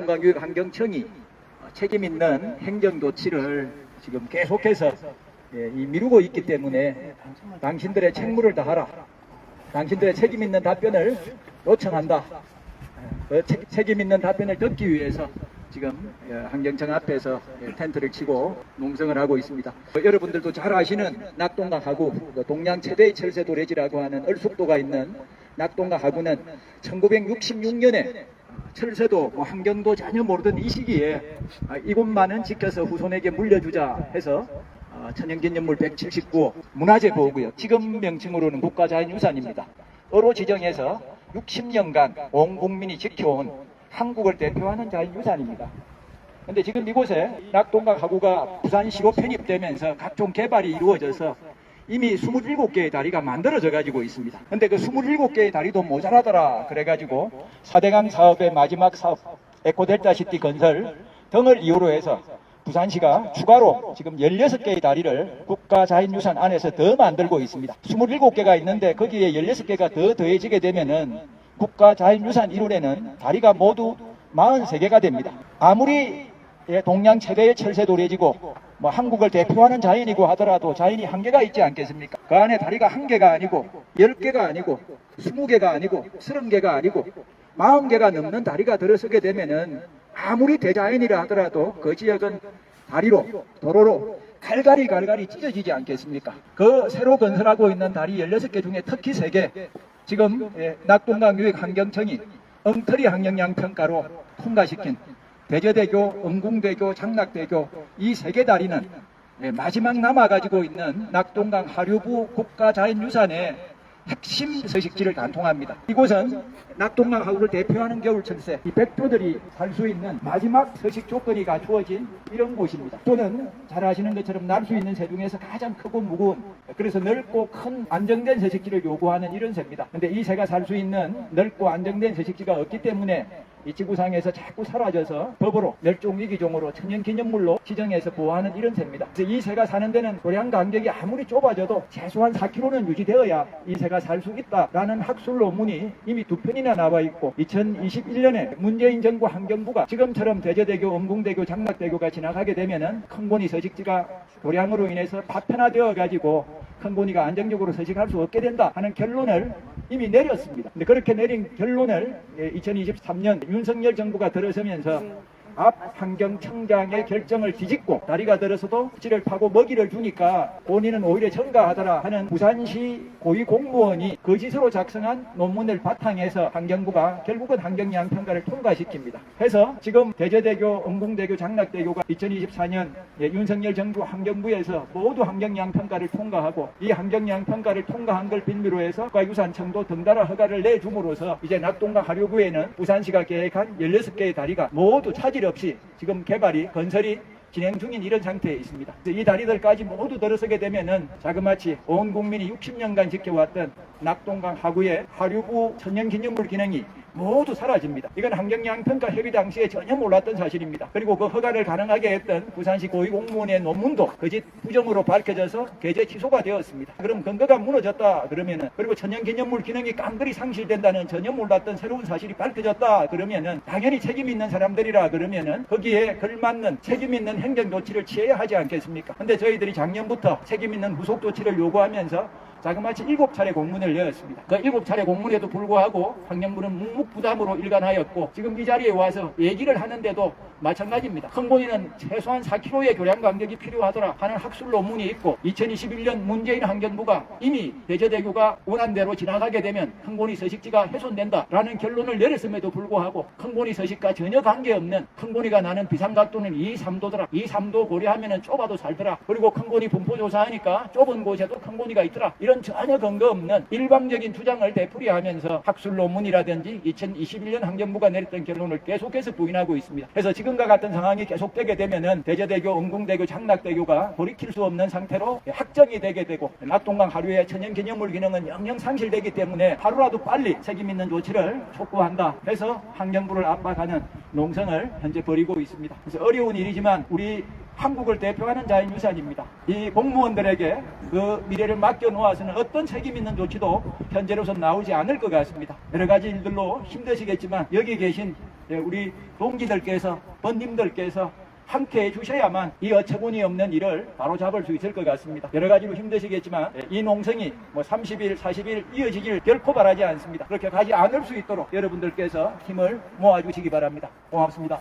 낙동강교육환경청이 책임 있는 행정 조치를 지금 계속해서 미루고 있기 때문에 당신들의 책무를 다하라. 당신들의 책임 있는 답변을 요청한다. 그 책임 있는 답변을 듣기 위해서 지금 환경청 앞에서 텐트를 치고 농성을 하고 있습니다. 여러분들도 잘 아시는 낙동강 하구, 동양 최대의 철새 도래지라고 하는 얼숙도가 있는 낙동강 하구는 1966년에 철새도 환경도 전혀 모르던 이 시기에 이곳만은 지켜서 후손에게 물려주자 해서 천연기념물 179호 문화재 보호구역, 지금 명칭으로는 국가자연유산입니다. 어로 지정해서 60년간 온 국민이 지켜온 한국을 대표하는 자연유산입니다. 그런데 지금 이곳에 낙동강 하구가 부산시로 편입되면서 각종 개발이 이루어져서 이미 27개의 다리가 만들어져 가지고 있습니다. 근데 그 27개의 다리도 모자라더라 그래가지고 4대강 사업의 마지막 사업 에코델타시티 건설 등을 이유로 해서 부산시가 추가로 지금 16개의 다리를 국가자연유산 안에서 더 만들고 있습니다. 27개가 있는데 거기에 16개가 더 더해지게 되면은 국가자연유산 이론에는 다리가 모두 43개가 됩니다. 아무리 동양 최대의 철새도래지고 한국을 대표하는 자연이고 하더라도 자연이 한계가 있지 않겠습니까? 그 안에 다리가 1개가 아니고 10개가 아니고 20개가 아니고 30개가 아니고 40개가 넘는 다리가 들어서게 되면은 아무리 대자연이라 하더라도 그 지역은 다리로 도로로 갈갈이 찢어지지 않겠습니까? 그 새로 건설하고 있는 다리 16개 중에 특히 3개 지금 낙동강교육환경청이 엉터리 환경양평가로 통과시킨 대저대교, 응궁대교, 장락대교 이 3개 다리는 마지막 남아가지고 있는 낙동강 하류부 국가자연유산의 핵심 서식지를 관통합니다. 이곳은 낙동강 하구를 대표하는 겨울철새 이 백조들이 살 수 있는 마지막 서식 조건이 갖추어진 이런 곳입니다. 백조는 잘 아시는 것처럼 날 수 있는 새 중에서 가장 크고 무거운, 그래서 넓고 큰 안정된 서식지를 요구하는 이런 새입니다. 근데 이 새가 살 수 있는 넓고 안정된 서식지가 없기 때문에 이 지구상에서 자꾸 사라져서 법으로 멸종위기종으로 천연기념물로 지정해서 보호하는 이런 새입니다. 그래서 이 새가 사는 데는 도량 간격이 아무리 좁아져도 최소한 4km는 유지되어야 이 새가 살 수 있다라는 학술 논문이 이미 2편이나 나와 있고 2021년에 문재인 정부 환경부가 지금처럼 대저대교, 응궁대교, 장락대교가 지나가게 되면은 큰고니 서식지가 도량으로 인해서 파편화되어 가지고 큰고니가 안정적으로 서식할 수 없게 된다 하는 결론을 이미 내렸습니다. 근데 그렇게 내린 결론을 2023년 윤석열 정부가 들어서면서 앞 환경청장의 결정을 뒤집고 다리가 들어서도 찌를 파고 먹이를 주니까 본인은 오히려 전가하더라 하는 부산시 고위공무원이 거짓으로 작성한 논문을 바탕해서 환경부가 결국은 환경양평가를 통과시킵니다. 해서 지금 대저대교, 응궁대교, 장락대교가 2024년 윤석열 정부 환경부에서 모두 환경양평가를 통과하고 이 환경양평가를 통과한 걸 빌미로 해서 국가유산청도 덩달아 허가를 내줌으로써 이제 낙동강 하류구에는 부산시가 계획한 16개의 다리가 모두 차질 없이 지금 개발이 건설이 진행 중인 이런 상태에 있습니다. 이 다리들까지 모두 들어서게 되면은 자그마치 온 국민이 60년간 지켜왔던 낙동강 하구의 하류부 천연기념물 기능이 모두 사라집니다. 이건 환경양평가 협의 당시에 전혀 몰랐던 사실입니다. 그리고 그 허가를 가능하게 했던 부산시 고위공무원의 논문도 거짓 부정으로 밝혀져서 개재 취소가 되었습니다. 그럼 근거가 무너졌다 그러면은, 그리고 천연기념물 기능이 깡그리 상실된다는 전혀 몰랐던 새로운 사실이 밝혀졌다 그러면은 당연히 책임 있는 사람들이라 그러면은 거기에 걸맞는 책임 있는 행정 조치를 취해야 하지 않겠습니까? 근데 저희들이 작년부터 책임 있는 후속 조치를 요구하면서 자그마치 7차례 공문을 내었습니다. 그 7차례 공문에도 불구하고 환경부는 묵묵부담으로 일관하였고 지금 이 자리에 와서 얘기를 하는데도 마찬가지입니다. 큰고니는 최소한 4km의 교량 간격이 필요하더라 하는 학술 논문이 있고 2021년 문재인 환경부가 이미 대저대교가 원안대로 지나가게 되면 큰고니 서식지가 훼손된다 라는 결론을 내렸음에도 불구하고 큰고니 서식과 전혀 관계없는 큰고니가 나는 비상각도는 2, 3도더라. 2, 3도 고려하면 좁아도 살더라. 그리고 큰고니 분포조사하니까 좁은 곳에도 큰고니가 있더라. 이런 전혀 근거 없는 일방적인 주장을 되풀이하면서 학술 논문이라든지 2021년 환경부가 내렸던 결론을 계속해서 부인하고 있습니다. 그래서 지금과 같은 상황이 계속되게 되면은 대저대교, 응궁대교, 장락대교가 돌이킬 수 없는 상태로 확정이 되게 되고 낙동강 하류의 천연기념물 기능은 영영 상실되기 때문에 하루라도 빨리 책임 있는 조치를 촉구한다 해서 환경부를 압박하는 농성을 현재 벌이고 있습니다. 그래서 어려운 일이지만 우리 한국을 대표하는 자연유산입니다. 이 공무원들에게 그 미래를 맡겨놓아서는 어떤 책임 있는 조치도 현재로선 나오지 않을 것 같습니다. 여러 가지 일들로 힘드시겠지만 여기 계신 우리 동기들께서, 번님들께서 함께 해주셔야만 이 어처구니 없는 일을 바로 잡을 수 있을 것 같습니다. 여러 가지로 힘드시겠지만 이 농성이 뭐 30일, 40일 이어지길 결코 바라지 않습니다. 그렇게 가지 않을 수 있도록 여러분들께서 힘을 모아주시기 바랍니다. 고맙습니다.